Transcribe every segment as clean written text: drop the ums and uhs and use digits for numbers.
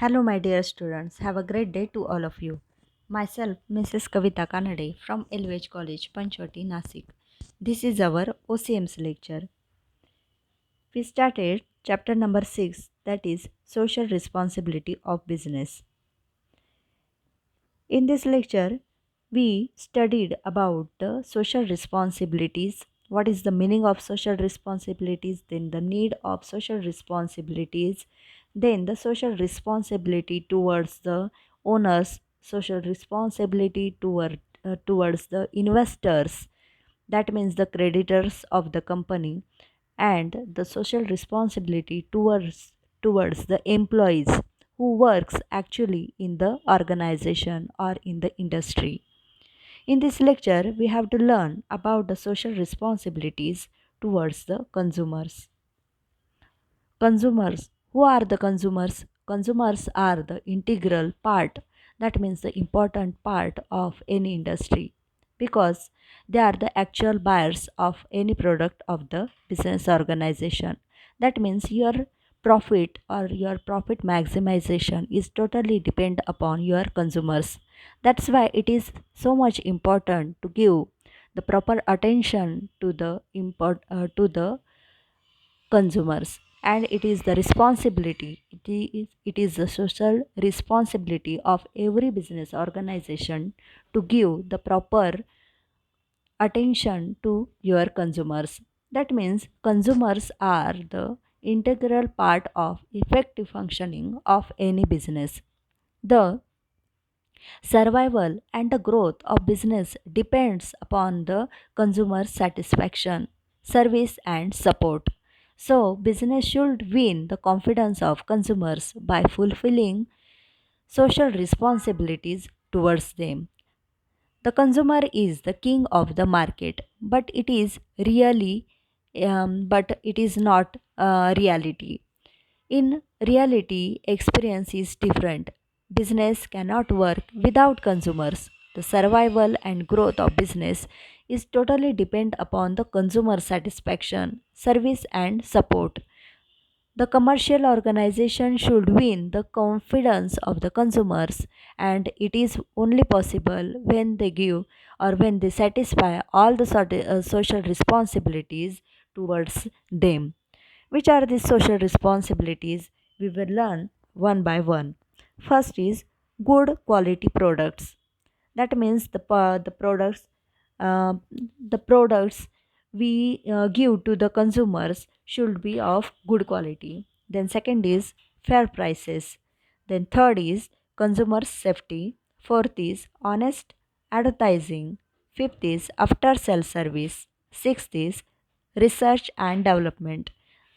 Hello, my dear students. Have a great day to all of you. Myself, Mrs. Kavita Kanade from LVH College, Panchwati, Nasik. This is our OCM's lecture. We started chapter number 6, that is Social Responsibility of Business. In this lecture, we studied about the social responsibilities. What is the meaning of social responsibilities? Then the need of social responsibilities. Then the social responsibility towards the owners, social responsibility towards the investors. That means the creditors of the company, and the social responsibility towards the employees who works actually in the organization or in the industry. In this lecture, we have to learn about the social responsibilities towards the consumers. Consumers. Who are the consumers? Consumers are the integral part, that means the important part of any industry, because they are the actual buyers of any product of the business organization. That means your profit or your profit maximization is totally depend upon your consumers. That's why it is so much important to give the proper attention to the consumers, and it is the responsibility, it is the social responsibility of every business organization to give the proper attention to your consumers. That means consumers are the integral part of effective functioning of any business. The survival and the growth of business depends upon the consumer satisfaction, service and support. So, business should win the confidence of consumers by fulfilling social responsibilities towards them. The consumer is the king of the market, but it is not reality. In reality, experience is different. Business cannot work without consumers. The survival and growth of business is totally depend upon the consumer satisfaction, service and support. The commercial organization should win the confidence of the consumers, and it is only possible when they give or when they satisfy all the social responsibilities towards them. Which are these social responsibilities? We will learn one by one. First is good quality products. That means uh, the products we give to the consumers should be of good quality. Then second is fair prices. Then third is consumer safety. Fourth is honest advertising. Fifth is after sale service. Sixth is research and development.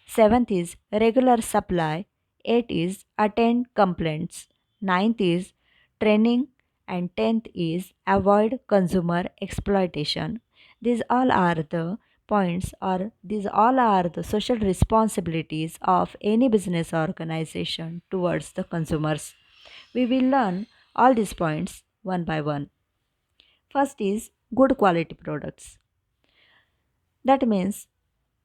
Seventh is regular supply. Eighth is attend complaints. Ninth is training, and 10th is avoid consumer exploitation. These all are the points, or these all are the social responsibilities of any business organization towards the consumers. We will learn all these points one by one. First is good quality products. That means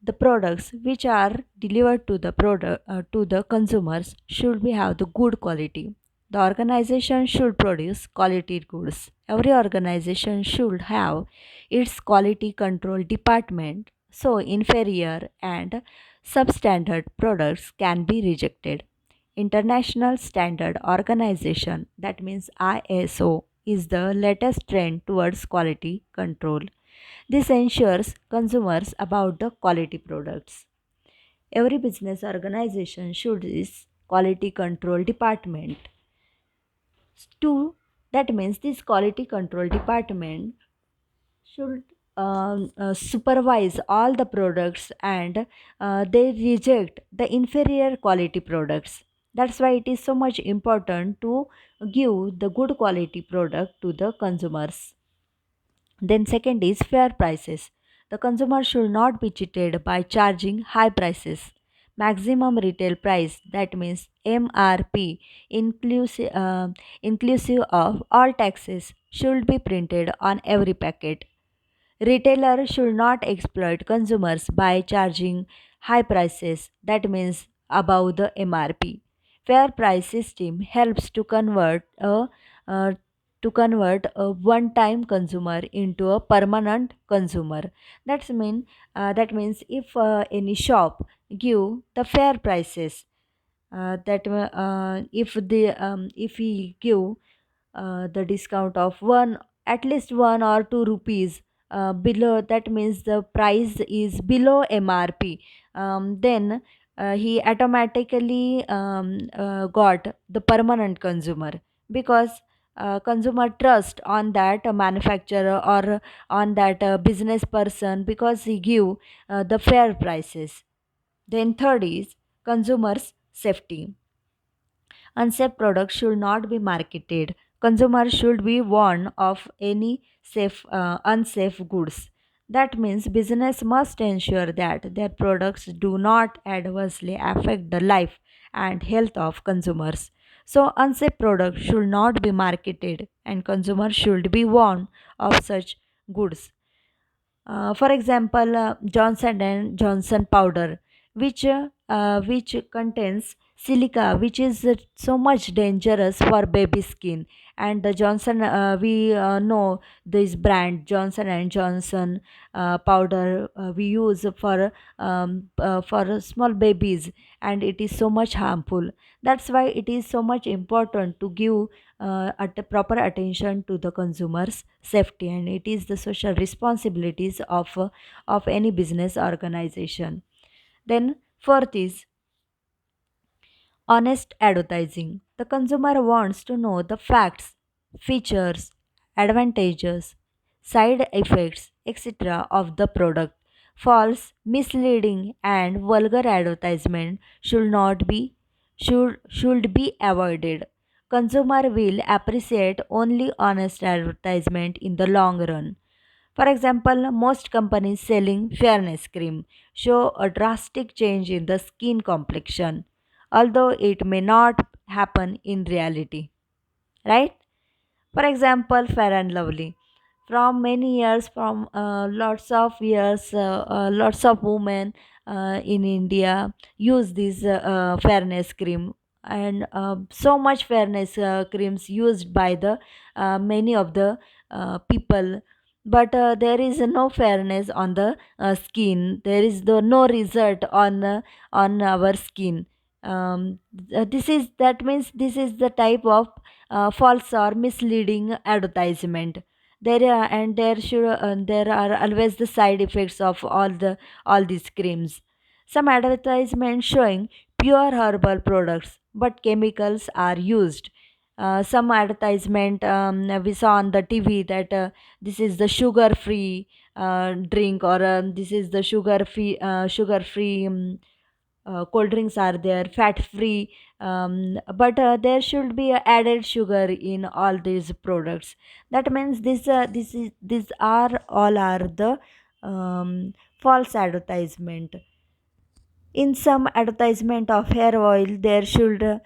the products which are delivered to the consumers should be have the good quality. The organization should produce quality goods. Every organization should have its quality control department, so inferior and substandard products can be rejected. International Standard Organization, that means ISO, is the latest trend towards quality control. This ensures consumers about the quality products. Every business organization should this quality control department. To that means this quality control department should supervise all the products, and they reject the inferior quality products. That's why it is so much important to give the good quality product to the consumers. Then second is fair prices. The consumer should not be cheated by charging high prices. Maximum retail price, that means MRP, inclusive of all taxes, should be printed on every packet. Retailer should not exploit consumers by charging high prices, that means above the MRP. Fair price system helps uh, to convert a one-time consumer into a permanent consumer. That means if any shop give the fair prices, if we give the discount of one, at least 1 or 2 rupees below, that means the price is below MRP, then he automatically got the permanent consumer, because consumer trust on that manufacturer or on that business person, because he give the fair prices. Then third is consumers safety. Unsafe products should not be marketed. Consumers should be warned of any unsafe goods. That means business must ensure that their products do not adversely affect the life and health of consumers. So unsafe products should not be marketed and consumers should be warned of such goods. For example, Johnson and Johnson powder, which contains silica, which is so much dangerous for baby skin. And the Johnson, we know this brand Johnson and Johnson powder we use for small babies, and it is so much harmful. That's why it is so much important to give proper attention to the consumers safety, and it is the social responsibilities of any business organization. Then fourth is honest advertising. The consumer wants to know the facts, features, advantages, side effects, etc. of the product. False, misleading, and vulgar advertisement should be avoided. Consumer will appreciate only honest advertisement in the long run. For example, most companies selling fairness cream show a drastic change in the skin complexion, although it may not happen in reality, right? For example, Fair and Lovely. From many years, from lots of years, lots of women in India use this fairness cream, and so much fairness creams used by the many of the people. But there is no fairness on the skin. There is no result on our skin. This is the type of false or misleading advertisement. There are always the side effects of all these creams. Some advertisements showing pure herbal products, but chemicals are used. Some advertisement we saw on the TV that this is the sugar free drink, or this is the sugar free cold drinks are there, fat free, but there should be a added sugar in all these products. That means these are all are the false advertisement. In some advertisement of hair oil, there should they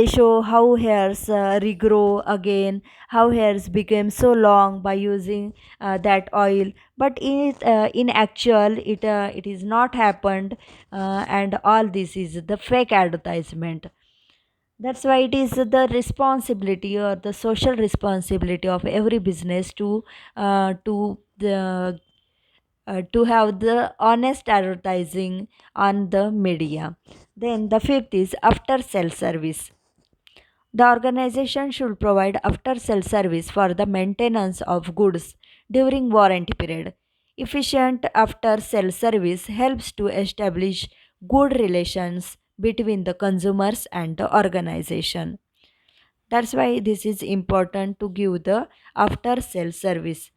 show how hairs regrow again, how hairs became so long by using that oil. But in actual, it is not happened, and all this is the fake advertisement. That's why it is the responsibility or the social responsibility of every business to have the honest advertising on the media. Then the fifth is after sale service. The organization should provide after sale service for the maintenance of goods during warranty period. Efficient after sale service helps to establish good relations between the consumers and the organization. That's why this is important to give the after sale service.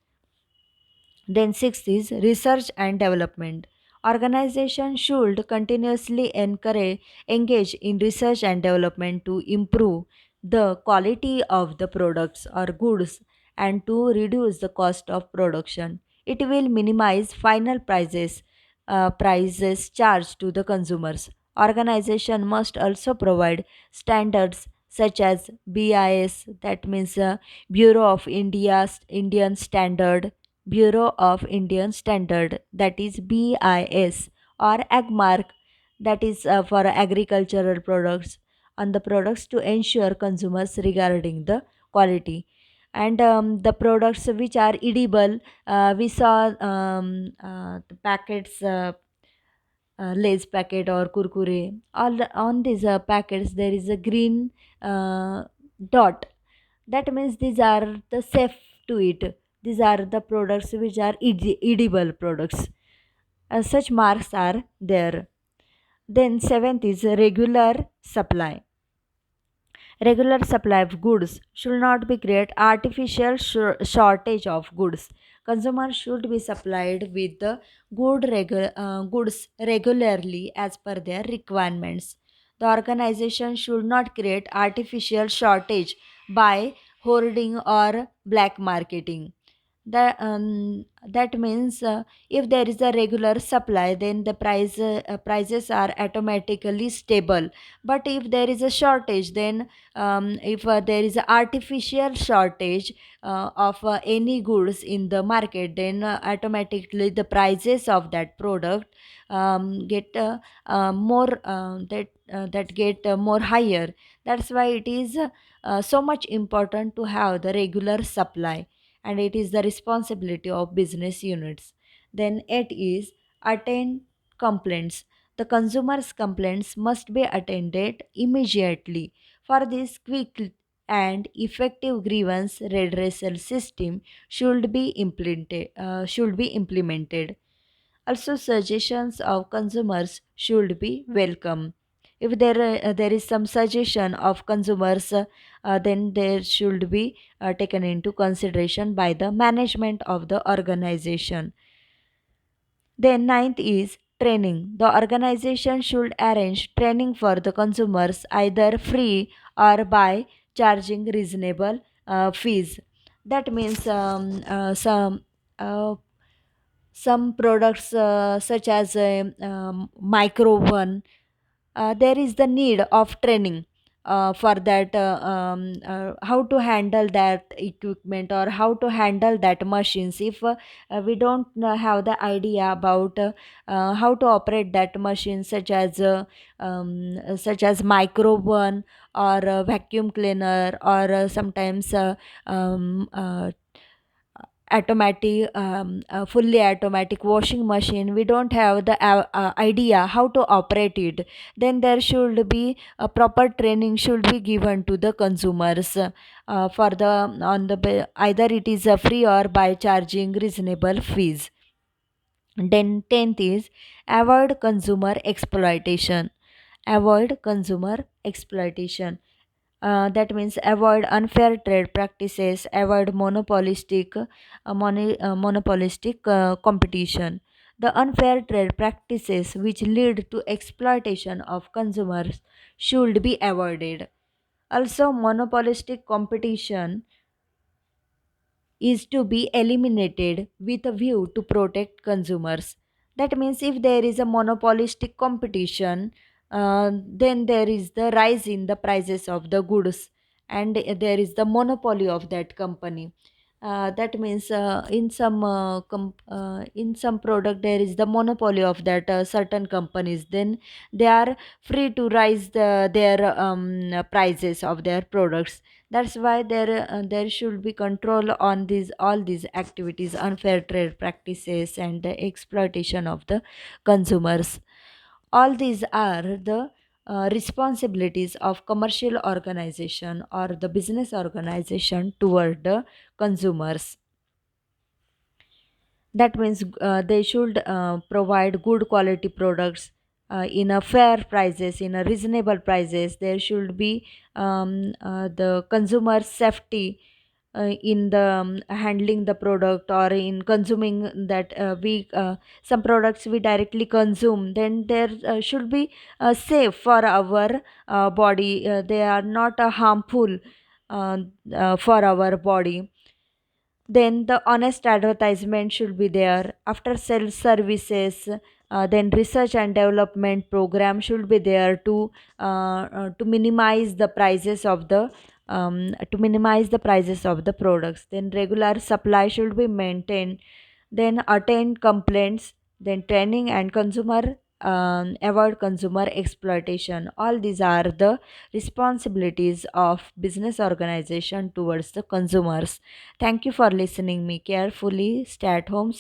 Then sixth is research and development. Organizations should continuously engage in research and development to improve the quality of the products or goods and to reduce the cost of production. It will minimize final prices charged to the consumers. Organization must also provide standards such as BIS, that means Indian Standard, Bureau of Indian Standard, that is BIS, or AGMARK, that is for agricultural products, on the products to ensure consumers regarding the quality. And the products which are edible, we saw the packets, Lay's packet or Kurkure. On these packets there is a green dot. That means these are the safe to eat. These are the products which are edible products. Such marks are there. Then seventh is regular supply. Regular supply of goods should not be create artificial shortage of goods. Consumers should be supplied with the goods regularly as per their requirements. The organization should not create artificial shortage by hoarding or black marketing. That means if there is a regular supply, then the prices are automatically stable. But if there is a shortage, then if there is a artificial shortage of any goods in the market, then automatically the prices of that product get more that get more higher. That's why it is so much important to have the regular supply, and it is the responsibility of business units. Then it is attend complaints. The consumers' complaints must be attended immediately. For this, quick and effective grievance redressal system should be implemented. Also, suggestions of consumers should be welcome. If there is some suggestion of consumers, then there should be taken into consideration by the management of the organization. Then ninth is training. The organization should arrange training for the consumers either free or by charging reasonable fees. That means uh, some products such as micro one, there is the need of training for that, how to handle that equipment or how to handle that machines. If we don't have the idea about how to operate that machine, such as micro one or vacuum cleaner, or sometimes automatic fully automatic washing machine, we don't have the idea how to operate it, then there should be a proper training should be given to the consumers for the on the either it is free or by charging reasonable fees. Then 10th is avoid consumer exploitation. Avoid consumer exploitation. That means avoid unfair trade practices, avoid monopolistic competition. The unfair trade practices which lead to exploitation of consumers should be avoided. Also, monopolistic competition is to be eliminated with a view to protect consumers. That means if there is a monopolistic competition, then there is the rise in the prices of the goods, and there is the monopoly of that company. That means in some product there is the monopoly of that certain companies. Then they are free to rise their prices of their products. That's why there should be control on these all these activities, unfair trade practices and the exploitation of the consumers. All these are the responsibilities of commercial organization or the business organization toward the consumers. That means they should provide good quality products in a fair prices, in a reasonable prices. There should be the consumer safety in the handling the product or in consuming that we some products we directly consume, then there should be safe for our body. They are not harmful uh, for our body. Then the honest advertisement should be there. After sales services, then research and development program should be there to minimize the prices of the products. Then regular supply should be maintained. Then attend complaints. Then training and consumer avoid consumer exploitation. All these are the responsibilities of business organization towards the consumers. Thank you for listening me carefully. Stay at home.